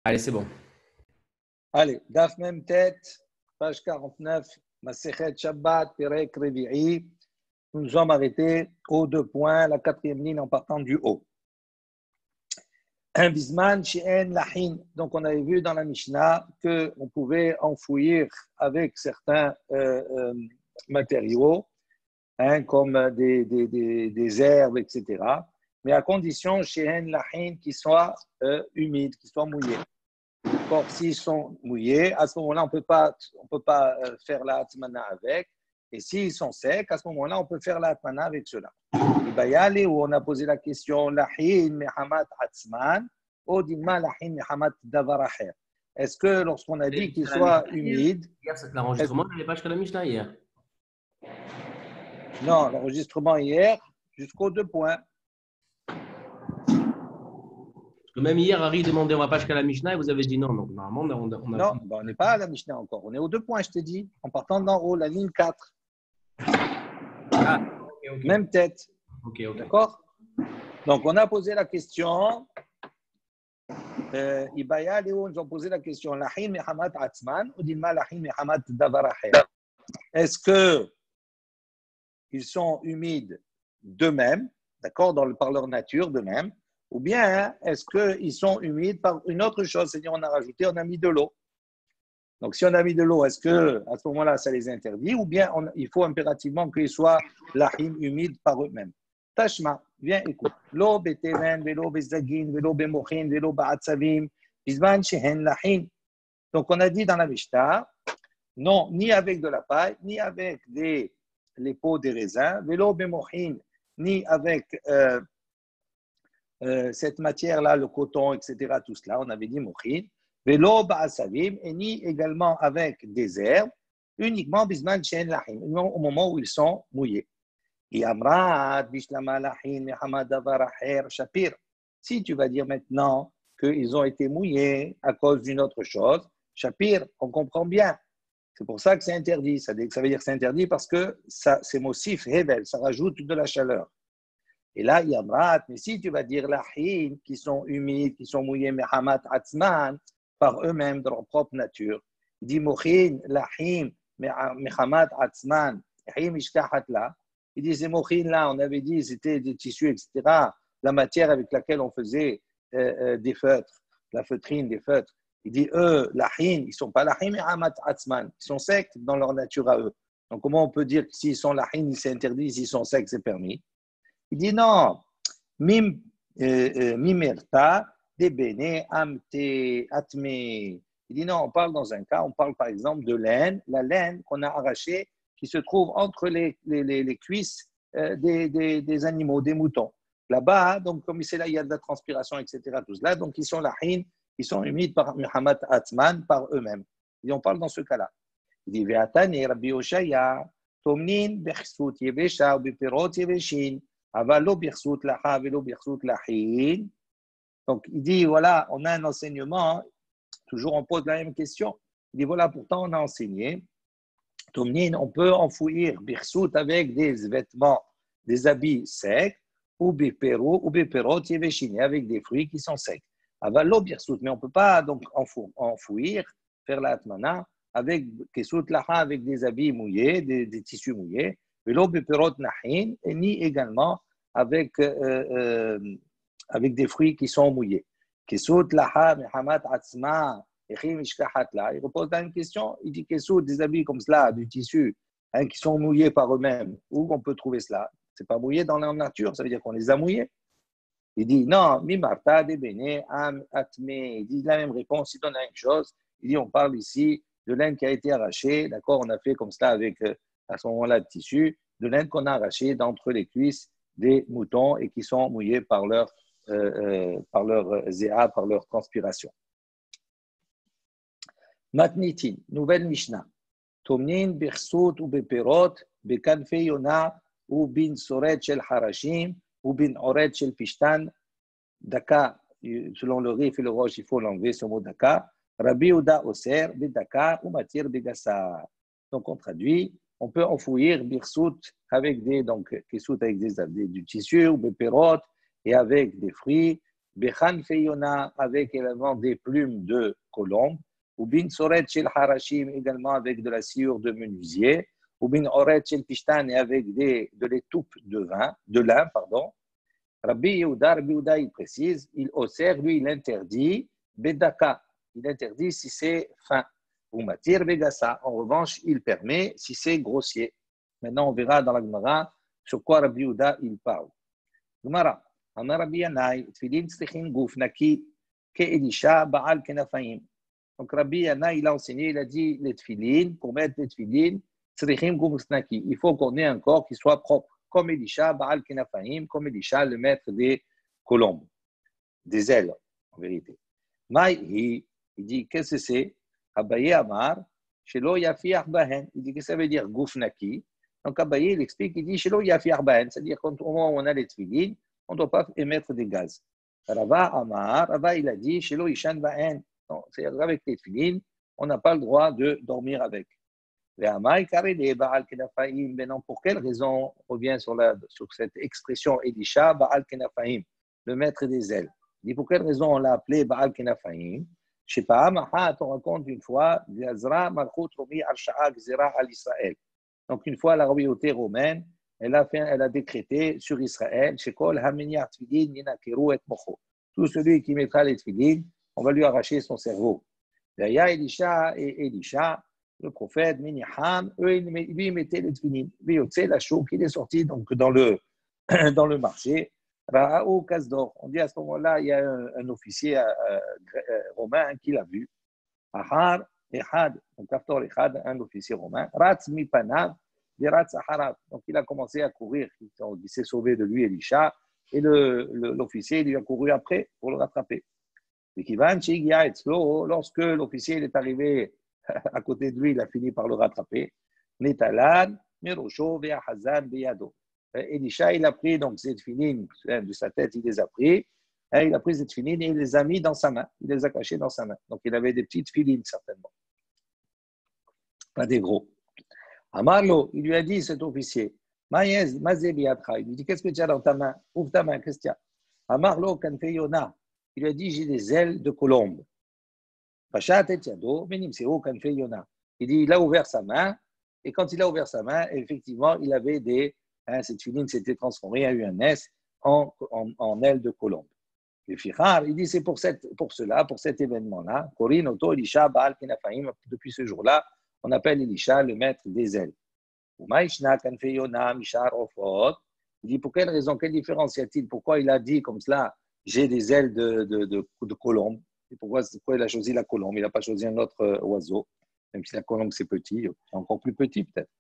Allez, c'est bon. Allez, Daf Mem Tet, page 49, Masechet Shabbat, Perek Revi'i. Nous nous sommes arrêtés aux 2 points, la 4e ligne en partant du haut. Un bisman she'en lahin. Donc, on avait vu dans la Mishnah qu'on pouvait enfouir avec certains matériaux, comme des herbes, etc. Mais à condition she'en lahin qu'ils soient humides, qu'ils soient mouillés. Or, s'ils sont mouillés, à ce moment-là, on ne peut pas faire la atmana avec. Et s'ils sont secs, à ce moment-là, on peut faire la atmana avec cela. Il va y aller où on a posé la question lahin mehamat atzman ou dilma lahin mehamat davaracher. Est-ce que lorsqu'on a dit qu'il soit humide. Hier, l'enregistrement n'avait pas jusqu'à la Mishnah hier. Non, l'enregistrement hier, jusqu'aux 2 points. Parce que même hier, Harry demandait on va pas jusqu'à la Mishnah et vous avez dit non. Donc normalement, on a Non, on n'est pas à la Mishnah encore. On est aux 2 points, je t'ai dit, en partant d'en haut, la ligne 4. Ah, okay. Même tête. Ok. D'accord? Donc, on a posé la question. Ibaya, Léo, nous ont posé la question. Lahin mehamat atzman ou dilma lahin mehamat davaracher. Est-ce qu'ils sont humides d'eux-mêmes, d'accord, par leur nature d'eux-mêmes, ou bien est-ce qu'ils sont humides par une autre chose, c'est-à-dire on a mis de l'eau. Donc, si on a mis de l'eau, est-ce qu'à ce moment-là, ça les interdit, ou bien il faut impérativement qu'ils soient lahin humides par eux-mêmes? Tashma, viens, écoute. Lo beteven, velo bezagin, velo bemochin, velo ba'atzavim, bizman shehen lahin. Donc, on a dit dans la Mishnah, non, ni avec de la paille, ni avec les peaux des raisins, velo bemochin, ni avec cette matière-là, le coton, etc., tout cela, on avait dit mochin, velo ba'atzavim, et ni également avec des herbes, uniquement bizman shehen lahin, au moment où ils sont mouillés. Si tu vas dire maintenant qu'ils ont été mouillés à cause d'une autre chose, Shapir, on comprend bien. C'est pour ça que c'est interdit. Ça veut dire que c'est interdit parce que c'est mossif, hevel, ça rajoute de la chaleur. Et là, Yamrat, mais si tu vas dire lahin, qui sont humides, qui sont mouillés, mehamat atzman, par eux-mêmes, de leur propre nature, il dit mochin, lahim, mehamat atzman, him ishkahat la. Il dit, ces mochines-là, on avait dit, c'était des tissus, etc. La matière avec laquelle on faisait des feutres, la feutrine, des feutres. Il dit, eux, lahin, ils ne sont pas lahin, mais amat atzman. Ils sont secs dans leur nature à eux. Donc, comment on peut dire que s'ils sont lahin, c'est interdit, s'ils sont secs, c'est permis? Il dit, non, mimerta, debene, amte, atme. Il dit, non, on parle dans un cas, on parle par exemple de laine, la laine qu'on a arrachée, qui se trouve entre les cuisses des animaux, des moutons. Là-bas, donc, comme c'est là, il y a de la transpiration, etc. Tout cela, donc ils sont lahin, ils sont humides par Muhammad Atman, par eux-mêmes. Et on parle dans ce cas-là. Il dit, Ve'atani Rabbi Oshaya, Tomnin, Bechsut, Yevesha, Bipirot, Yeveshin, Avalo, Birsut, Laha, Velo, Birsut, Lahin. Donc, il dit, voilà, on a un enseignement, toujours on pose la même question. Il dit, voilà, pourtant on a enseigné. Tomnin, on peut enfouir birsout avec des vêtements, des habits secs, ou biperot, yeveshini, avec des fruits qui sont secs. Avalo birsout, mais on ne peut pas donc enfouir, faire la atmana, avec kesut laha, avec des habits mouillés, des tissus mouillés, velo biperot nahin, et ni également avec des fruits qui sont mouillés. Kesut laha, mehamat atzma, il repose la même question. Il dit que des habits comme cela, du tissu, qui sont mouillés par eux-mêmes, où on peut trouver cela? Ce n'est pas mouillé dans la nature, ça veut dire qu'on les a mouillés. Il dit non, mi marta de bene am atme. Il dit la même réponse, il donne la même chose. Il dit on parle ici de laine qui a été arrachée, d'accord? On a fait comme cela avec à ce moment-là le tissu, de laine qu'on a arrachée d'entre les cuisses des moutons et qui sont mouillés par leur zéa, par leur transpiration. Matnitin, nouvelle Mishnah. Tomnin, Birsut ou Bepirot, Bekanfe Yona ou Bin Soret Shel Harashim ou Bin Oret Shel Pishtan. Daka, selon le Rif et le Roche, il faut l'enlever ce mot Daka. Rabbi Uda Oser, Bedaka ou Matir Begassa. Donc on traduit, on peut enfouir Birsut avec du tissu ou Bepirot et avec des fruits, Bechan Feyona avec également des plumes de colombe, ou bin Soret Shel Harashim également avec de la sciure de menuisier, ou bin Oret Shel Pishtan et avec de l'étoupe de lin, pardon. Rabbi Yehuda, il précise, il osser, lui, il interdit Bedaka, il interdit si c'est fin. Ou Matir Begassa, en revanche, il permet si c'est grossier. Maintenant, on verra dans la Gemara sur quoi Rabbi Yehuda il parle. Gemara. Amar Rabbi Yanai, Tfilin tzrichin guf naki ke Elisha ba'al kenafaim. Donc Rabbi Yanai, il a enseigné, il a dit les tfilin, pour mettre les tfilin, tzrichin guf naki. Il faut qu'on ait un corps qui soit propre, comme Elisha ba'al kenafaim, comme Elisha, le maître des colombes, des ailes, en vérité. Maï, il dit, qu'est-ce que c'est? Abaye Amar, shelo yafiach bahen. Il dit, qu'est-ce que ça veut dire guf naki? Donc Abaye, il explique, il dit, shelo yafiach bahen, c'est-à-dire qu'au moment où on a les tfilin, on ne doit pas émettre des gaz. Rava Amar, Rava il a dit, Shelo Ishan Ba'en, c'est-à-dire avec les tefilines, on n'a pas le droit de dormir avec. Pour quelle raison on revient sur cette expression Elisha, Ba'al Kenafaim, le maître des ailes? Il dit, pour quelle raison on l'a appelé Ba'al Kenafaim? Je ne sais pas, on raconte une fois, donc une fois la royauté romaine, elle a décrété sur Israël, tout celui qui mettra les tefilines, on va lui arracher son cerveau. Il y a Elisha et Elisha, le prophète, Miniham, eux, lui, ils mettaient les tefilines. Lui, la chou qui est sorti donc, dans le marché, Ra'ao Kasdor. On dit à ce moment-là, il y a un officier romain qui l'a vu. Ahar, Ehad, donc Kaftor Ehad, un officier romain, Ratz Mipanav, donc il a commencé à courir, il s'est sauvé de lui, Elisha, et l'officier lui a couru après pour le rattraper. Et lorsque l'officier est arrivé à côté de lui, il a fini par le rattraper. Netalan, Merosho, Ve'ahazan, Beyado. Elisha, il a pris donc cette finine de sa tête, il les a pris, il a pris cette finine et il les a mis dans sa main, il les a cachés dans sa main. Donc il avait des petites filines certainement, pas des gros. Amarlo, il lui a dit, cet officier, il lui dit, qu'est-ce que tu as dans ta main? Ouvre ta main, qu'est-ce que tu as? Amarlo, Kanfeyona, il lui a dit, j'ai des ailes de colombe. Il dit, il a ouvert sa main, et quand il a ouvert sa main, effectivement, il avait cette filine s'était transformée, il y a eu un S en ailes de colombe. Et Fichar, il dit, c'est pour cela, pour cet événement-là, Korin, Oto, Elisha, Baal, Kenafaim, depuis ce jour-là, on appelle Elisha le maître des ailes. Il dit, pour quelle raison, quelle différence y a-t-il? Pourquoi il a dit comme cela, j'ai des ailes de colombe? Et pourquoi il a choisi la colombe? Il n'a pas choisi un autre oiseau, même si la colombe c'est petit, c'est encore plus petit peut-être.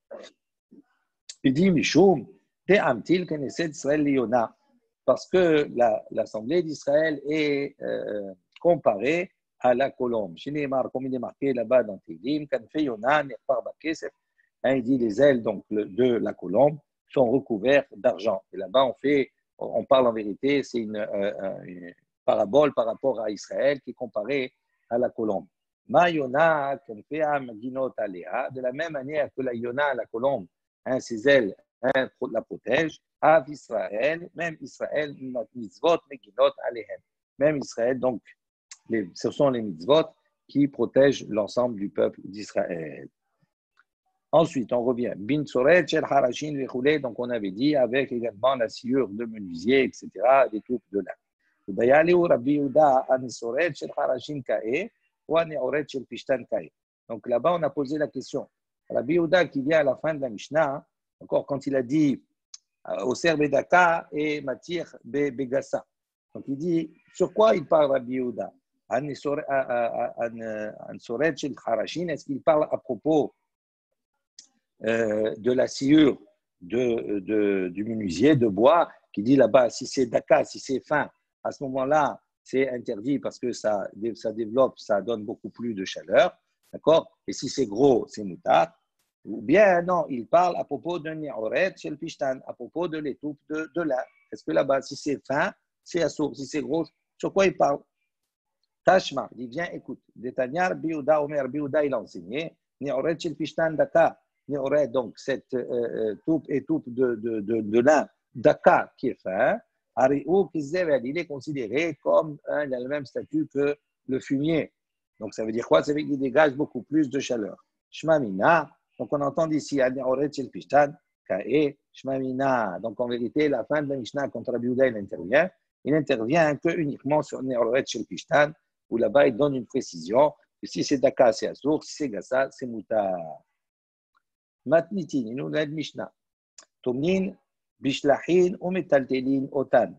Il dit, Mishum, Te'amtil Knesset Israël Liona, parce que l'Assemblée d'Israël est comparée à la colombe. Shineemar, comme il est marqué là-bas dans Tehillim, Kanfei Yona, Nefar Bakesef, il dit les ailes donc, de la colombe sont recouvertes d'argent. Et là-bas, on parle en vérité, c'est une parabole par rapport à Israël qui est comparée à la colombe. Ma Yona, Kanfeam, Ginot Alea, de la même manière que la Yona, la colombe, ses ailes la protègent, Av Israël, même Israël, mitzvot, Meginot Alehem. Même Israël, donc, ce sont les mitzvot qui protègent l'ensemble du peuple d'Israël. Ensuite, on revient. Bin Tsoret, Shel Harashin, Vechoulé, donc on avait dit, avec également la sciure de menuisier, etc., des troupes de lin. Bayaleu Rabbi Yehuda, Anisoret, Shel Harashin Kae, ou Aneoret, Shel Pishtan Kae. Donc là-bas, on a posé la question. Rabbi Yehuda, qui vient à la fin de la Mishnah, encore quand il a dit Oser Bedaka et Matir Begassa. Donc il dit, sur quoi il parle Rabbi Yehuda? Anisoret, Shel Harashin, est-ce qu'il parle à propos de la sciure du menuisier de bois, qui dit là-bas, si c'est daka, si c'est fin, à ce moment-là, c'est interdit parce que ça développe, ça donne beaucoup plus de chaleur, d'accord? Et si c'est gros, c'est moutard. Ou bien, non, il parle à propos d'un ni'oret chez le pishtan, à propos de l'étoupe de lin. Est-ce que là-bas, si c'est fin, c'est assourd, si c'est gros, sur quoi il parle? Tashma, il dit, viens, écoute. Détanyar, Biouda, Omer, Biouda, il a enseigné, ni'oret chez le pishtan daka. Il y aurait donc cette étoupe de lin daka qui est fin, Ariou Kizevel, il est considéré comme il a le même statut que le fumier. Donc ça veut dire quoi? Ça veut dire qu'il dégage beaucoup plus de chaleur. Shmamina, donc on entend ici Anéoret Shel Pishtan, Kae, Shmamina. Donc en vérité, la fin de la Mishnah contre Rabbi Yehuda, il n'intervient que uniquement sur Anéoret Shel Pishtan, où là-bas il donne une précision. Si c'est Daka, c'est Assour, si c'est Gassa, c'est Moutar. Matnitin, il nous l'aide Mishnah. Tomnin, Bishlahin, ou Metaltelin, Otan.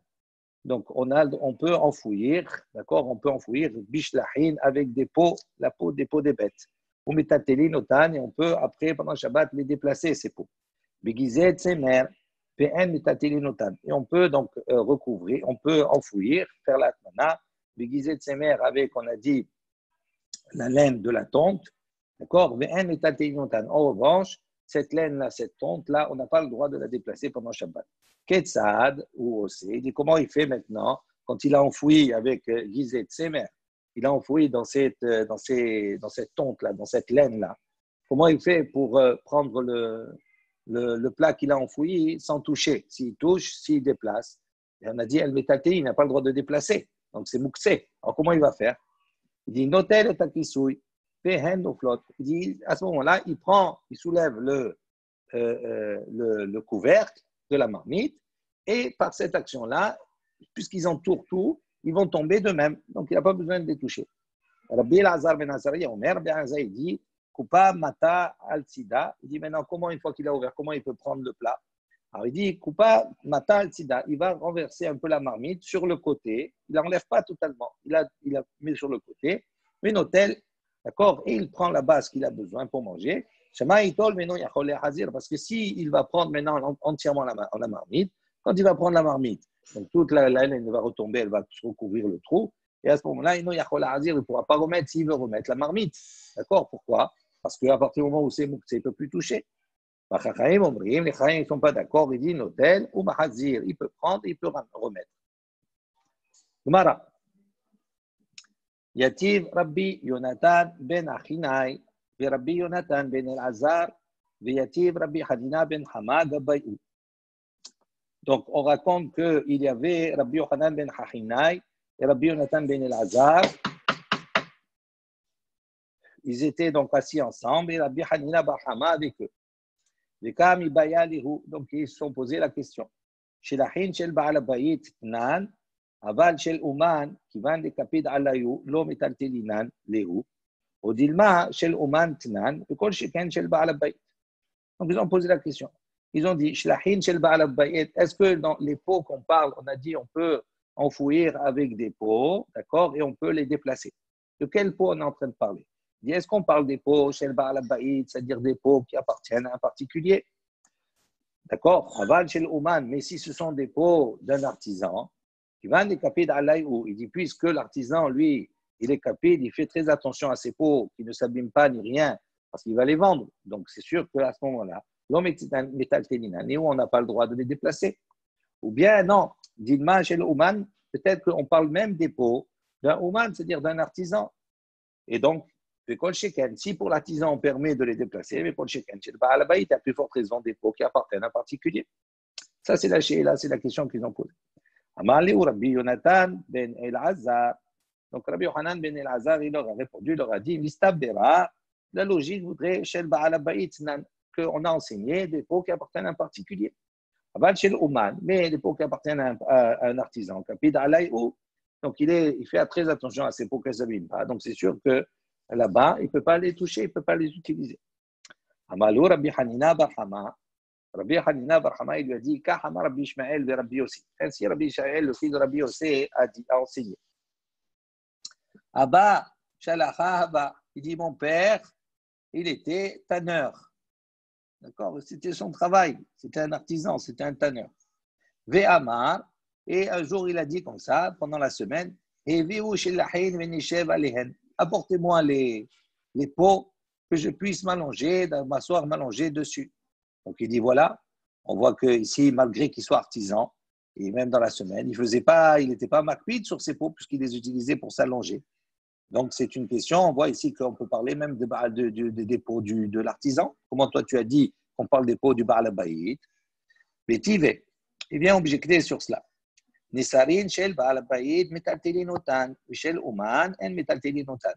Donc, on peut enfouir, d'accord, on peut enfouir Bishlahin avec des pots, des pots des bêtes. Ou Metaltelin, Otan, et on peut, après, pendant Shabbat, les déplacer, ces pots. Begizet, Semer, PN, Metaltelin, Otan. Et on peut donc recouvrir, on peut enfouir, faire la Atmana, Begizet, Semer, avec, on a dit, la laine de la tonte, d'accord, PN, Metaltelin, Otan. En revanche, cette laine-là, cette tonte-là, on n'a pas le droit de la déplacer pendant Shabbat. Ketsad, ou Osé, il dit comment il fait maintenant quand il a enfoui avec Gizet Semer, il a enfoui dans cette tonte-là, dans cette laine-là. Comment il fait pour prendre le plat qu'il a enfoui sans toucher? S'il touche, s'il déplace. Et on a dit, El Metate, il n'a pas le droit de déplacer. Donc c'est Mouksé. Alors comment il va faire? Il dit, Notel et Takisui. Il dit, à ce moment-là, il soulève le couvercle de la marmite et par cette action-là, puisqu'ils entourent tout, ils vont tomber d'eux-mêmes. Donc, il n'a pas besoin de les toucher. Rabbi Elazar ben Azariah, Omer ben Azariah, il dit, Kupa mata al-sida. Il dit maintenant, comment, une fois qu'il a ouvert, comment il peut prendre le plat? Alors, il dit, Kupa mata al-sida. Il va renverser un peu la marmite sur le côté. Il n'enlève pas totalement. Il a mis sur le côté. Mais hôtel. D'accord? Et il prend la base qu'il a besoin pour manger. Parce que s'il va prendre maintenant entièrement la marmite, quand il va prendre la marmite, donc toute la laine elle va retomber, elle va recouvrir le trou. Et à ce moment-là, il ne pourra pas remettre s'il veut remettre la marmite. D'accord? Pourquoi? Parce qu'à partir du moment où c'est Mouktsé, il ne peut plus toucher. Les Chachamim ne sont pas d'accord. Il dit Notel ou Mahazir. Il peut prendre, il peut remettre. Gemara. Yativ Rabbi Yonatan ben Achinai, Rabbi Yonatan ben Elazar, Yativ Rabbi Hadina ben Hamad Abayou. Donc, on raconte qu'il y avait Rabbi Yochanan ben Achinai et Rabbi Yonatan ben Elazar. Ils étaient donc assis ensemble et Rabbi Hanina ben Hamad avec eux. Donc, ils se sont posé la question. Shelahin shel Baal Abayit Nan. אבל של אומן, כיוון דקפיד עליו, לא מטלטלינן להו, או דילמה של אומן תנן, וכל שכן של בעל הבית. Donc, ils ont posé la question. Ils ont dit, Shlachin shel Baal Abayit, est-ce que dans les pots qu'on parle, on a dit on peut enfouir avec des pots, d'accord, et on peut les déplacer. De quel pot on est en train de parler? Il dit, est-ce qu'on parle des pots shel Baal Abayit, c'est-à-dire des pots qui appartiennent à un particulier? D'accord, aval shel Oman, mais si ce sont des pots d'un artisan, il dit, puisque l'artisan, lui, il est capide, il fait très attention à ses pots, qui ne s'abîment pas ni rien, parce qu'il va les vendre. Donc, c'est sûr qu'à ce moment-là, l'homme est un métal ténina, et où on n'a pas le droit de les déplacer. Ou bien, non, Dilma chez l'Ouman, peut-être qu'on parle même des pots d'un Ouman, c'est-à-dire d'un artisan. Et donc, si pour l'artisan on permet de les déplacer, mais pour le Sheken, chez le Baal Abayit, il y a plus forte raison des pots qui appartiennent à un particulier. Ça, c'est la question qu'ils ont posée. Amali ou Rabbi Yonatan ben Elazar. Donc Rabbi Yochanan ben Elazar, il leur a répondu, il leur a dit, l'istabera, la logique voudrait chez le Baal Abayit qu'on a enseigné des pots qui appartiennent à un particulier. Aval chez l'Ouman, mais des pots qui appartiennent à un artisan. Kapid alayou. Donc il fait très attention à ces pots qui ne s'abîment pas. Donc c'est sûr que là-bas, il ne peut pas les toucher, il ne peut pas les utiliser. Amalou Rabbi Hanina Barhama. Rabbi Hanina Barhama, il lui a dit, Kahama Rabbi Ishmael de Rabbi Yossi. Ainsi, Rabbi Ishmael, le fils de Rabbi Yossi, a enseigné. Abba, Shalacha Abba, il dit, mon père, il était tanneur. D'accord? C'était son travail. C'était un artisan, c'était un tanneur. Ve'amar, et un jour, il a dit comme ça, pendant la semaine, apportez-moi les pots que je puisse m'asseoir, m'allonger dessus. Donc, il dit, voilà, on voit qu'ici, malgré qu'il soit artisan, et même dans la semaine, il n'était pas makpid sur ses pots puisqu'il les utilisait pour s'allonger. Donc, c'est une question, on voit ici qu'on peut parler même des pots de l'artisan. Comment toi, tu as dit qu'on parle des pots du Baal Abayit? Mais Tivé, il vient objecter sur cela. Nisarin shel Baal Habayit metaltelin otan, shel Uman en metaltelin otan.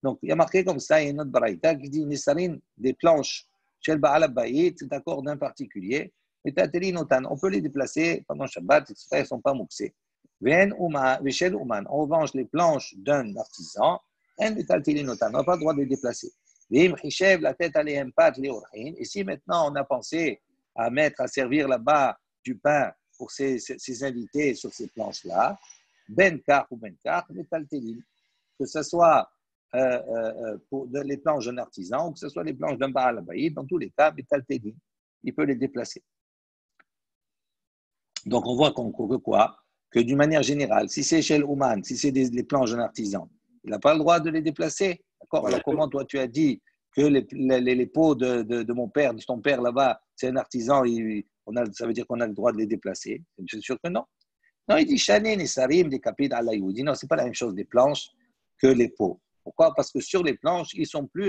Donc, il y a marqué comme ça, il y a une autre baraïta qui dit Nisarin, des planches shel Baal Habayit, c'est d'accord d'un particulier, metaltelin otan. On peut les déplacer pendant Shabbat, etc. Elles ne sont pas mouxées. Ven Uman, shel Uman. En revanche, les planches d'un artisan, en metaltelin otan. On n'a pas le droit de les déplacer. La tête et si maintenant on a pensé à servir là-bas du pain pour ces invités sur ces planches-là, ben kar ou ben kar, metaltelin, que ce soit pour les planches d'un artisan ou que ce soit les planches d'un Baal Habayit, dans tous les cas, metaltelin, il peut les déplacer. Donc on voit que d'une manière générale, si c'est chez l'Ouman, si c'est les planches d'un artisan, il n'a pas le droit de les déplacer. D'accord. Alors comment toi tu as dit que les pots de mon père, de ton père là-bas, c'est un artisan, ça veut dire qu'on a le droit de les déplacer? Je suis sûr que non. Non, il dit Shané, Nesarim, des capid à Il dit non, ce n'est pas la même chose des planches que les pots. Pourquoi? Parce que sur les planches,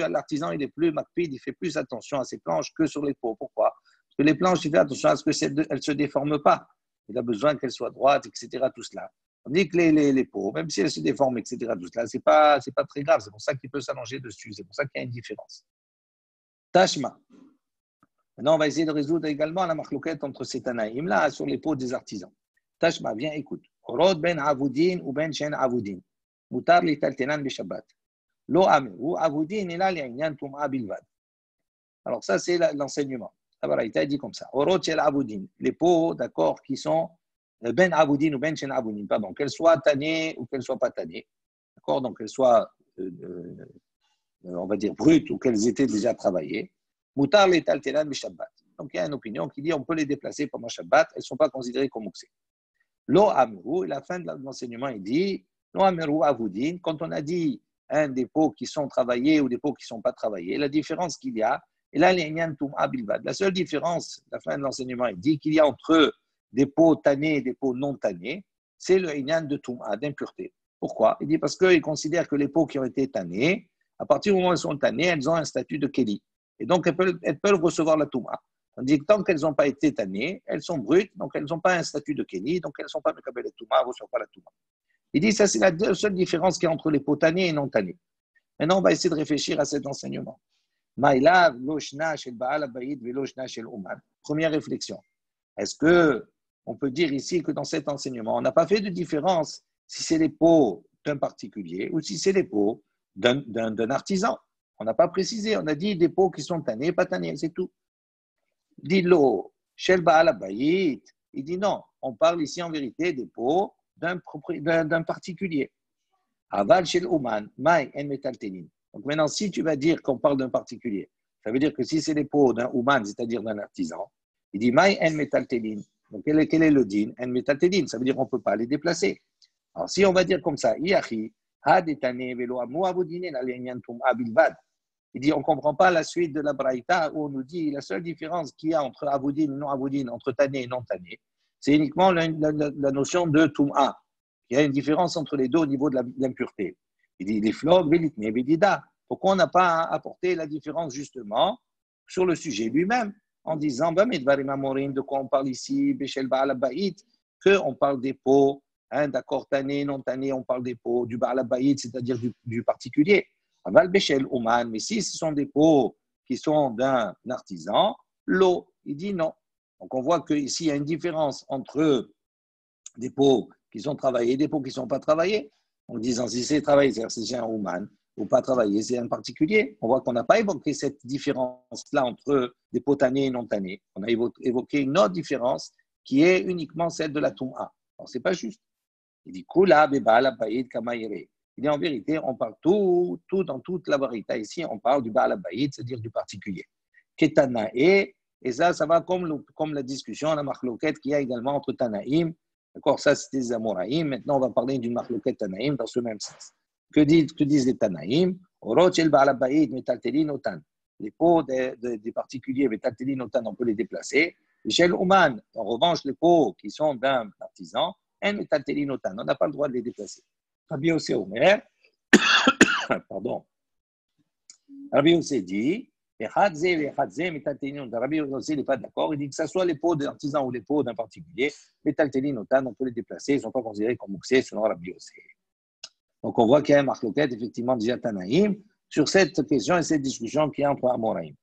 l'artisan il est plus macpid, il fait plus attention à ses planches que sur les pots. Pourquoi? Parce que les planches, il fait attention à ce qu'elles ne se déforment pas. Il a besoin qu'elles soient droites, etc. Tout cela. On dit que les peaux, même si elles se déforment, etc., tout cela, c'est pas très grave. C'est pour ça qu'il peut s'allonger dessus. C'est pour ça qu'il y a une différence. Tashma. Maintenant, on va essayer de résoudre également la marloquette entre ces tanaïm là sur les peaux des artisans. Tashma, viens, écoute. Rod ben avoudin ou ben shen avoudin. Mutar li taltenan bi Shabbat. Lo ameru avoudin ila li inyan tum'a bilvad. Alors, ça, c'est l'enseignement. La Baraïta dit comme ça. Rod shel avoudin. Les peaux, d'accord, qui sont ben avoudin ou ben shen avoudin, pardon, qu'elles soient tannées ou qu'elles ne soient pas tannées, d'accord, donc qu'elles soient, on va dire, brutes ou qu'elles étaient déjà travaillées, mutar les taltelan bi Shabbat. Donc il y a une opinion qui dit on peut les déplacer pendant Shabbat, elles ne sont pas considérées comme mouxées. Lo amiru, et la fin de l'enseignement, il dit, lo amiru avoudin, quand on a dit des pots qui sont travaillés ou des pots qui ne sont pas travaillés, la différence qu'il y a, et là, la seule différence, la fin de l'enseignement, il dit qu'il y a entre des peaux tannées et des peaux non tannées, c'est le inyan de Toum'a, d'impureté. Pourquoi? Il dit parce qu'il considère que les peaux qui ont été tannées, à partir du moment où elles sont tannées, elles ont un statut de Kéli. Et donc, elles peuvent recevoir la Toum'a. Tandis que tant qu'elles n'ont pas été tannées, elles sont brutes, donc elles n'ont pas un statut de Kéli, donc elles ne sont pas Mekabel la Toum'a, elles ne reçoivent pas la Toum'a. Il dit ça, c'est la seule différence qu'il y a entre les peaux tannées et non tannées. Maintenant, on va essayer de réfléchir à cet enseignement. Première réflexion. Est-ce qu'on peut dire ici que dans cet enseignement, on n'a pas fait de différence si c'est les peaux d'un particulier ou si c'est les peaux d'un artisan? On n'a pas précisé. On a dit des peaux qui sont tannées, pas tannées, c'est tout. Dis-le, Shel Baal Habayit, il dit non. On parle ici en vérité des peaux d'un particulier. Aval Shel Uman, Mai en metaltenin. Donc maintenant, si tu vas dire qu'on parle d'un particulier, ça veut dire que si c'est les peaux d'un Uman, c'est-à-dire d'un artisan, il dit Mai en metaltenin. Donc quel est le din? En metaltenin, ça veut dire qu'on ne peut pas les déplacer. Alors si on va dire comme ça, Iachi, Hadetane velo amu avudinen alienyantum abilvad. Il dit on ne comprend pas la suite de la Braïta où on nous dit la seule différence qu'il y a entre avoudin et non avoudin, entre tanné et non tanné, c'est uniquement la notion de Tum'a. Il y a une différence entre les deux au niveau de l'impureté. Il dit les flogs, velitne, vedida. Pourquoi on n'a pas apporté la différence justement sur le sujet lui-même en disant de quoi on parle ici, Bechel Baal Habayit, qu'on parle des peaux, d'accord, tanné, non tanné, on parle des peaux, du Baal Habayit, c'est-à-dire du particulier. Aval Bechel Oman, mais si ce sont des peaux qui sont d'un artisan, l'eau, il dit non. Donc on voit qu'ici il y a une différence entre des peaux qui sont travaillées et des peaux qui ne sont pas travaillées. En disant si c'est travaillé, c'est-à-dire si c'est un Oman, ou pas travaillé, c'est un particulier. On voit qu'on n'a pas évoqué cette différence-là entre des peaux tannées et non tannées. On a évoqué une autre différence qui est uniquement celle de la Toum'a. Alors, ce n'est pas juste. Il dit Kula beba la baïd kamaïre. Il dit en vérité, on parle tout dans toute la barita. Ici, on parle du Baal Habayit, c'est-à-dire du particulier. Ketana et ça va comme la discussion, la marloquette qu'il y a également entre Tanaïm. D'accord, ça c'était les Amoraïm. Maintenant, on va parler d'une marloquette Tanaïm dans ce même sens. Que disent les Tanaïm? Les peaux des particuliers, on peut les déplacer. Chez l'Oman, en revanche, les peaux qui sont d'un artisan, on n'a pas le droit de les déplacer. Rabbi Yossé Omer, pardon. Rabbi Yossé dit, Rabbi Yossi n'est pas d'accord. Il dit que ce soit les pots d'artisan ou les pots d'un particulier, les taltelinotan, on peut les déplacer, ils ne sont pas considérés comme mouxés selon Rabbi Yossi. Donc on voit qu'il y a un marloquette, effectivement, déjà Tanaïm, sur cette question et cette discussion qui est entre Amoraïm.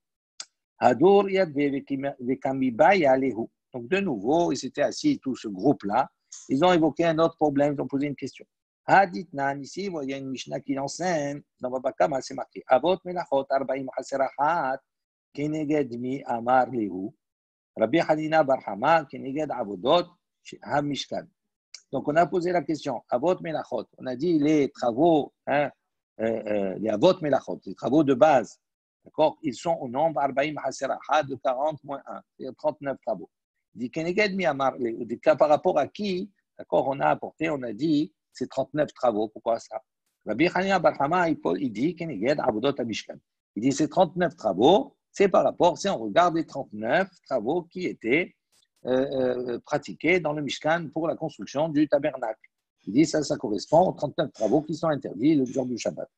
Hadour Yadve Vekamiba Yalehu. Donc de nouveau, ils s'étaient assis, tout ce groupe-là, ils ont évoqué un autre problème, ils ont posé une question. Haditnan, ici, il y a une Mishnah qui enseigne, dans Babakama, c'est marqué Avot Melachot Arbaim Haserahat, Keneged Mi Amar Lehu, Rabbi Hanina Barhama, Keneged Avodot, Hamishkan. Donc on a posé la question Avot Melachot, on a dit les travaux, les Avot Melachot, les travaux de base, d'accord, ils sont au nombre Arbaim Haserahat de 40 moins 1, c'est-à-dire 39 travaux. Il dit Keneged Mi Amar Lehu, par rapport à qui, d'accord, on a apporté, on a dit, c'est 39 travaux. Pourquoi ça? Rabbi Hanina Barhama, il dit Keneged Avodot Hamishkan. Il dit c'est 39 travaux, c'est par rapport, si on regarde les 39 travaux qui étaient pratiqués dans le Mishkan pour la construction du tabernacle. Il dit ça correspond aux 39 travaux qui sont interdits le jour du Shabbat.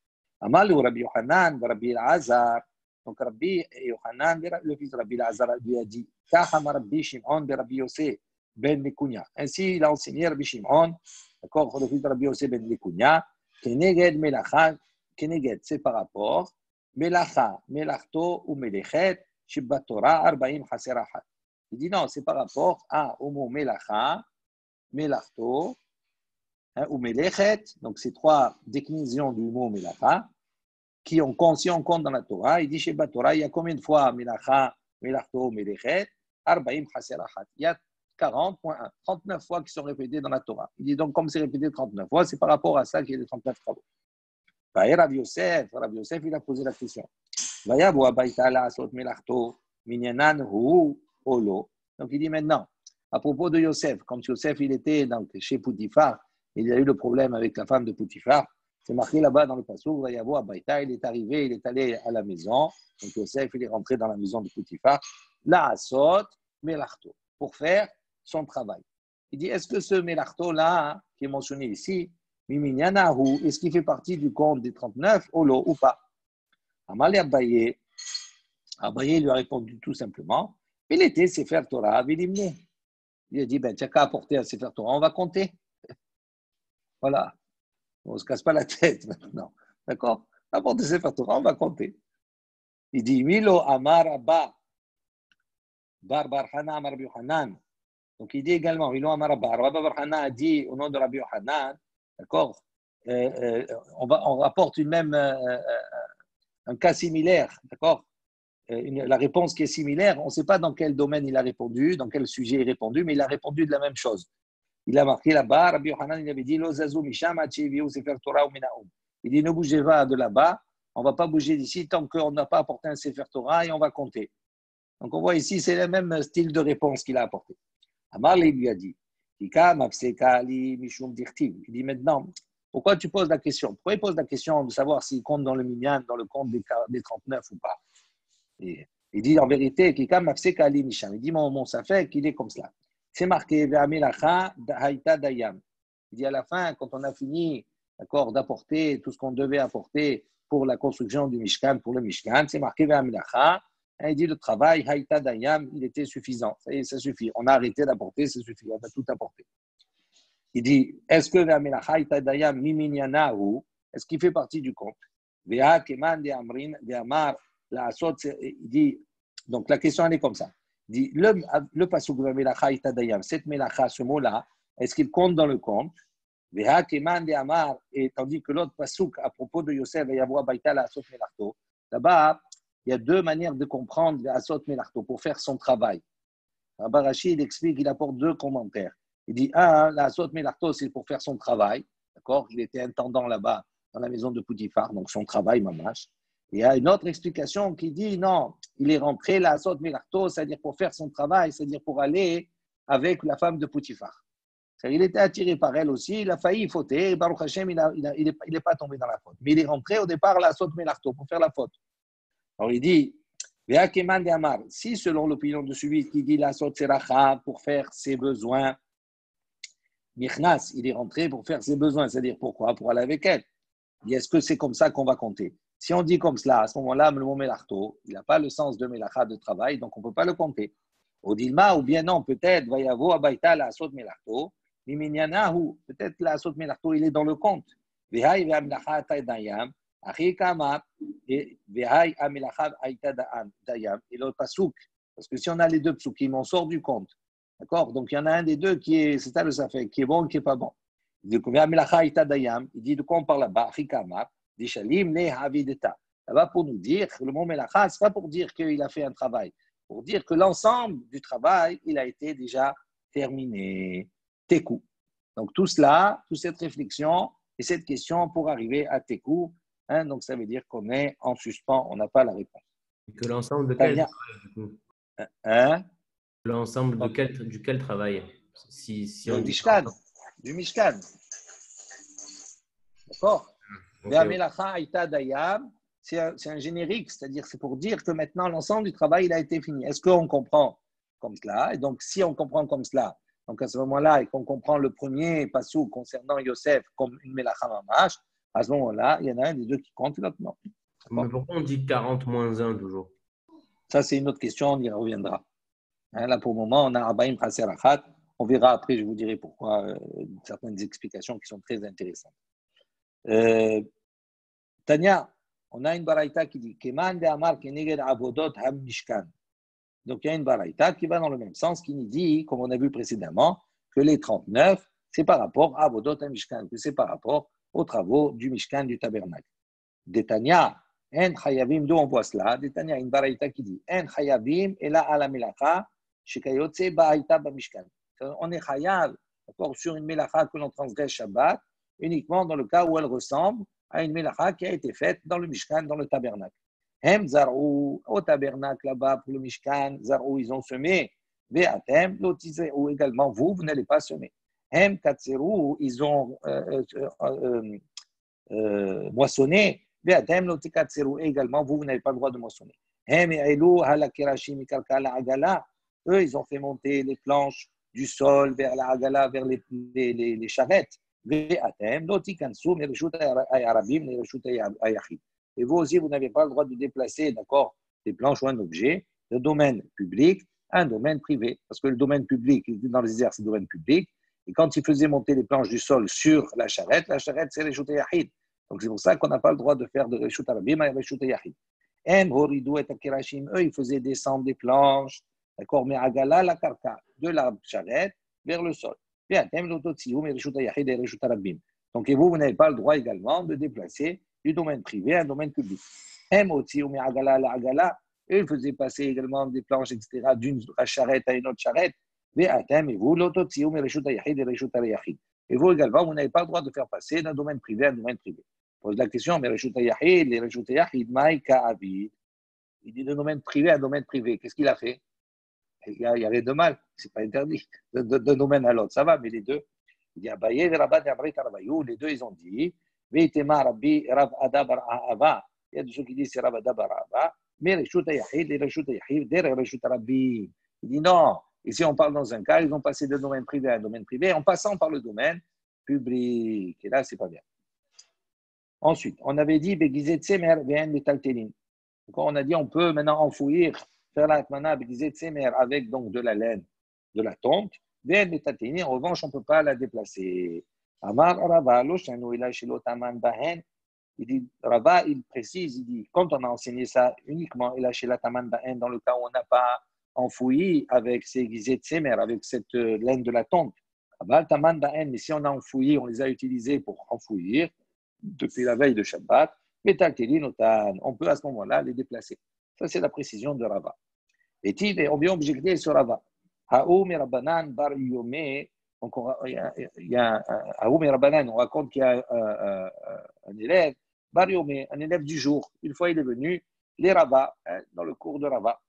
Amal ou Rabbi Yochanan, Rabbi Elazar. Donc Rabbi Yochanan, le fils de Rabbi Elazar, lui a dit Kaham Rabbi Shimon de Rabbi Yosef ben Lekunya. Ainsi, il a enseigné Rabbi Shimon, d'accord, le fils de Rabbi Yosef ben Lekunya, Keneged Melacha, Keneged, c'est par rapport, Melacha, Melachto ou Melechet, Shibbatora, Arbaim Haserahat. Il dit non, c'est par rapport au mot Melacha, Melachto, ou Melechet, donc ces trois déclinaisons du mot Melacha, qui ont si on compte dans la Torah, il dit chez Torah, il y a combien de fois Melacha, Melachto, Melechet, Arbaim Haserahat. Il y a 40.1, 39 fois qui sont répétés dans la Torah. Il dit donc, comme c'est répété 39 fois, c'est par rapport à ça qu'il y a les 39 travaux. Rabbi Yosef, il a posé la question. Donc il dit maintenant, à propos de Yosef, quand Yosef il était donc, chez Poutifar, il y a eu le problème avec la femme de Poutifar, c'est marqué là-bas dans le Passouk, Vayavo Abaïta, il est arrivé, il est allé à la maison, donc Yosef il est rentré dans la maison de Poutifar, la Asot, Melachto, pour faire son travail. Il dit, est-ce que ce Melachto-là, qui est mentionné ici, Miminyanahu, est-ce qu'il fait partie du compte des 39, Olo ou pas? Amali Abaye lui a répondu tout simplement, il était Sefer Torah, Vilimne. Il a dit, ben, tu n'as qu'à apporter un Sefer Torah, on va compter. Voilà. On ne se casse pas la tête maintenant. D'accord? Apporter Sefer Torah, on va compter. Il dit, Milo Amar Abba, Bar Barhana Amar Rabbi Yochanan. Donc il dit également, Milo Amar Abba, Rabbi Barhana a dit au nom de Rabbi Yochanan, d'accord? On rapporte une même, un cas similaire, d'accord? La réponse qui est similaire, on ne sait pas dans quel domaine il a répondu, dans quel sujet il a répondu, mais il a répondu de la même chose. Il a marqué là-bas, Rabbi Yochanan, il avait dit, Lo zazu misham achiviu sefer Torah ou minaum. Il dit, ne bougez pas de là-bas, on ne va pas bouger d'ici tant qu'on n'a pas apporté un sefer Torah et on va compter. Donc on voit ici, c'est le même style de réponse qu'il a apporté. Amar lui a dit, il dit maintenant, pourquoi tu poses la question? Pourquoi il pose la question de savoir s'il compte dans le minyan, dans le compte des 39 ou pas? Et il dit en vérité, il dit mon safek, il est comme cela. C'est marqué, il dit à la fin, quand on a fini d'accord, d'apporter tout ce qu'on devait apporter pour la construction du Mishkan, pour le Mishkan, c'est marqué, il dit le travail, Haïta Dayam, il était suffisant. Ça y est, ça suffit. On a arrêté d'apporter, c'est suffisant, on a tout apporté. Il dit, est-ce que Haïta Dayam, Miminyanahu, est-ce qu'il fait partie du compte? Il dit, donc la question elle est comme ça. Il dit, le pasuk de Melacha Haïta Dayam, cette Melacha, ce mot-là, est-ce qu'il compte dans le compte? Et tandis que l'autre pasuk, à propos de Yosef, là-bas, il y a deux manières de comprendre Asot Melarto pour faire son travail. Rabbi Rachid explique, il apporte deux commentaires. Il dit, Asot Melarto, c'est pour faire son travail. D'accord? Il était intendant là-bas, dans la maison de Poutifar, donc son travail, mamash. Et il y a une autre explication qui dit, non, il est rentré là, Asot Melarto, c'est-à-dire pour faire son travail, c'est-à-dire pour aller avec la femme de Poutifar. Il était attiré par elle aussi, il a failli fauter, et Baruch Hashem, il n'est pas tombé dans la faute. Mais il est rentré au départ là, Asot Melarto, pour faire la faute. Alors il dit, si selon l'opinion de celui qui dit la sot seracha pour faire ses besoins, Michnas, il est rentré pour faire ses besoins, c'est-à-dire pourquoi? Pour aller avec elle. Est-ce que c'est comme ça qu'on va compter? Si on dit comme cela, à ce moment-là, le mot melachto, il n'a pas le sens de melacha de travail, donc on ne peut pas le compter. Au dilma, ou bien non, peut-être, vayavo abaita la asot melachto, miminyanahu, peut-être la asot melachto, il est dans le compte. Vehai ve'amelacha taydayam, achi kama, et vehai amelacha aita dayam, et l'autre pasouk. Parce que si on a les deux psukim, on sort du compte. D'accord? Donc il y en a un des deux qui est, c'est ça le safek, qui est bon et qui n'est pas bon. Il dit, ve'amelacha aita dayam, il dit de quoi on parle là-bas, achi kama. Là-bas pour nous dire que le mot melacha, ce n'est pas pour dire qu'il a fait un travail, pour dire que l'ensemble du travail, il a été déjà terminé. Tekou. Donc tout cela, toute cette réflexion et cette question pour arriver à Tekou, hein, donc ça veut dire qu'on est en suspens, on n'a pas la réponse. Et que l'ensemble de quel Tania, travail, du coup? hein? L'ensemble de duquel travail? Si on dit Mishkan, du Mishkan. D'accord? okay. C'est un générique, c'est-à-dire c'est pour dire que maintenant l'ensemble du travail il a été fini. Est-ce qu'on comprend comme cela? Et donc si on comprend comme cela, donc à ce moment-là, et qu'on comprend le premier passou concernant Yosef comme une melacha mamash, à ce moment-là, il y en a un des deux qui compte, l'autre non. Mais pourquoi on dit 40 moins 1 toujours? Ça, c'est une autre question, on y reviendra. Hein, là, pour le moment, on a Abaim Chaser Achat. On verra après, je vous dirai pourquoi, certaines explications qui sont très intéressantes. Tania, on a une baraïta qui dit Keman de Amar Keneged Avodot Ham Mishkan. Donc il y a une baraïta qui va dans le même sens, qui nous dit, comme on a vu précédemment, que les 39, c'est par rapport à Avodot Ham Mishkan, que c'est par rapport aux travaux du Mishkan du tabernacle. Detania, En Chayavim, d'où on voit cela, Detania, une baraïta qui dit En Chayavim, et là à la Melacha, Shekayotse Ba'aita Bamishkan. On est Chayav, d'accord, sur une Melacha que l'on transgresse Shabbat, uniquement dans le cas où elle ressemble à une melacha qui a été faite dans le Mishkan, dans le tabernacle. Hem zarou, au tabernacle là-bas pour le Mishkan, zarou, ils ont semé. Ve'atem, l'otizerou également, vous n'allez pas semer. Hem katserou, ils ont moissonné. Ve'atem, l'otikatserou également, vous n'avez pas le droit de moissonner. Hem elou halakirashi mikalka la agala, eux, ils ont fait monter les planches du sol vers la agala, vers les charrettes. Et vous aussi, vous n'avez pas le droit de déplacer, d'accord, des planches ou un objet de domaine public à un domaine privé. Parce que le domaine public, dans les airs, c'est le domaine public. Et quand ils faisaient monter les planches du sol sur la charrette, c'est Reshut Yahid. Donc c'est pour ça qu'on n'a pas le droit de faire de Reshut Arabim à Reshut Yahid. Eux, ils faisaient descendre des planches, d'accord, mais Agala, la karka, de la charrette vers le sol. Donc, et vous n'avez pas le droit également de déplacer du domaine privé à un domaine public. Eux, ils faisaient passer également des planches, etc., d'une charrette à une autre charrette. Et vous également, vous n'avez pas le droit de faire passer d'un domaine privé à un domaine privé. Pose la question, mais il dit de domaine privé à un domaine privé. Qu'est-ce qu'il a fait? Il n'y a rien de mal, ce n'est pas interdit. D'un domaine à l'autre, ça va, mais les deux, il dit Abaye et Rabat les deux, ils ont dit Veitema Rabbi Rav Ada Bar Ahava. Il y a des gens qui disent c'est Rav Ada Bar Ahava, mais Reshut Yahid, les Reshut Yahid, des Reshut Rabbi. Il dit non, ici on parle dans un cas, ils ont passé de domaine privé à un domaine privé en passant par le domaine public. Et là, c'est pas bien. Ensuite, on avait dit Begizet Semer Ve'en Metaltelin. On a dit on peut maintenant enfouir, faire la Atmana Begizet Semer avec donc de la laine, de la tonte. Ve'en Metaltelin, en revanche, on ne peut pas la déplacer. Amar Rava, Loshanu Ila Shilo Taman Bahen. Il dit, Rava, il précise, il dit, quand on a enseigné ça uniquement Ila Shilo Taman Bahen, dans le cas où on n'a pas enfoui avec ces Gizet Semer, avec cette laine de la tonte. Taman Bahen, mais si on a enfoui, on les a utilisés pour enfouir depuis la veille de Shabbat, on peut à ce moment-là les déplacer. Ça, c'est la précision de Rava. Et on vient objecter sur Rava. Haoum et Rabbanan bar Yomé. Donc, il y a Haoum et Rabbanan, on raconte qu'il y a un élève, bar Yomé, un élève du jour. Une fois, il est venu, les Rava, dans le cours de Rava.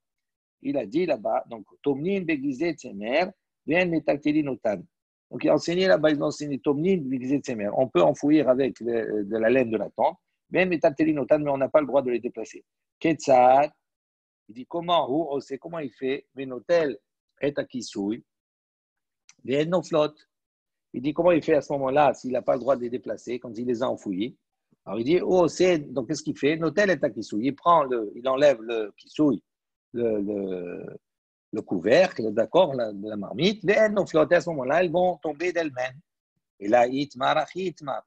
Il a dit là-bas, donc, Tomnin begizet semer, vien metaktelinotan. Donc, il a enseigné là-bas, il a enseigné Tomnin begizet semer. On peut enfouir avec de la laine de la tente, vien metaktelinotan, mais on n'a pas le droit de les déplacer. Ketzad, il dit comment, on sait comment il fait, Venotel et Akisui, vien no flotte. Il dit comment il fait à ce moment-là s'il n'a pas le droit de les déplacer quand il les a enfouis. Alors il dit, oh, c'est. Donc qu'est-ce qu'il fait? Notel est à Kisui. Il enlève le Kisui, le couvercle, d'accord, de la marmite. Les haines non flottées à ce moment-là, elles vont tomber d'elles-mêmes. Et là, itmar, itmar.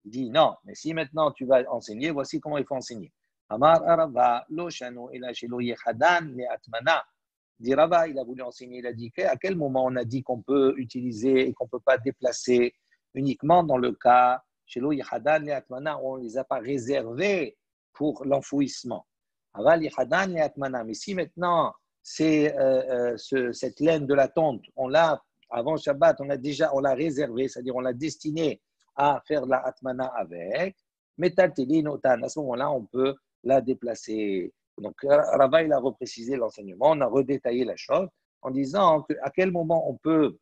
Il dit, non, mais si maintenant tu vas enseigner, voici comment il faut enseigner. Amar arava, lo shanu, ila shelo yechadan, le atmana. Dit Rava, il a voulu enseigner, il a dit à quel moment on a dit qu'on peut utiliser et qu'on ne peut pas déplacer uniquement dans le cas shelo yechadan, le atmana, où on ne les a pas réservés pour l'enfouissement. Aval yechadan, le atmana. Mais si maintenant, c'est cette laine de la tonte, on l'a, avant Shabbat, on l'a réservée, c'est-à-dire on l'a destinée à faire de la atmana avec, metalteli notan, à ce moment-là, on peut la déplacer. Donc, Rava, il a reprécisé l'enseignement, on a redétaillé la chose en disant à quel moment on peut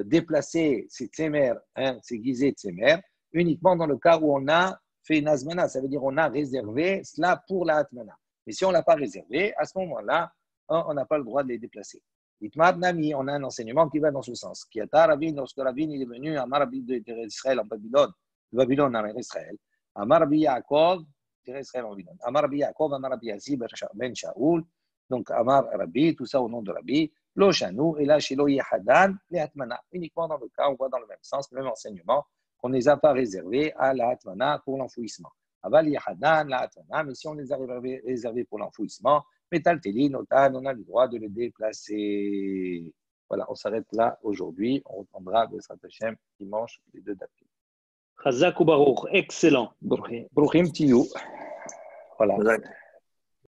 déplacer ces tzemer, ces guisés de tzemer, uniquement dans le cas où on a fait une azmana, ça veut dire on a réservé cela pour la atmana. Mais si on ne l'a pas réservé, à ce moment-là, on n'a pas le droit de les déplacer. Itmad Nami, on a un enseignement qui va dans ce sens. Kiata Rabin, lorsque Rabin est venu à Marabi d'Israël en Babylone, de Babylone en Israël, à Marabi Yaakov, d'Israël en Babylone, à Marabi Yaakov, à Marabi Yazib, Ben Shaoul, donc Amar Rabbi, tout ça au nom de Rabbi, Lo Shanou, et là, Shelo Yehadan, les Atmana, uniquement dans le cas, on voit dans le même sens, le même enseignement, qu'on ne les a pas réservés à la Atmana pour l'enfouissement. Aval Yehadan, la Atmana, mais si on les a réservés pour l'enfouissement, Metal Teli, Notan, on a le droit de le déplacer. Voilà, on s'arrête là aujourd'hui. On reprendra le Hashem dimanche, les deux dates. Chazak ou Baruch, excellent. Bruchim Tiyou. Voilà.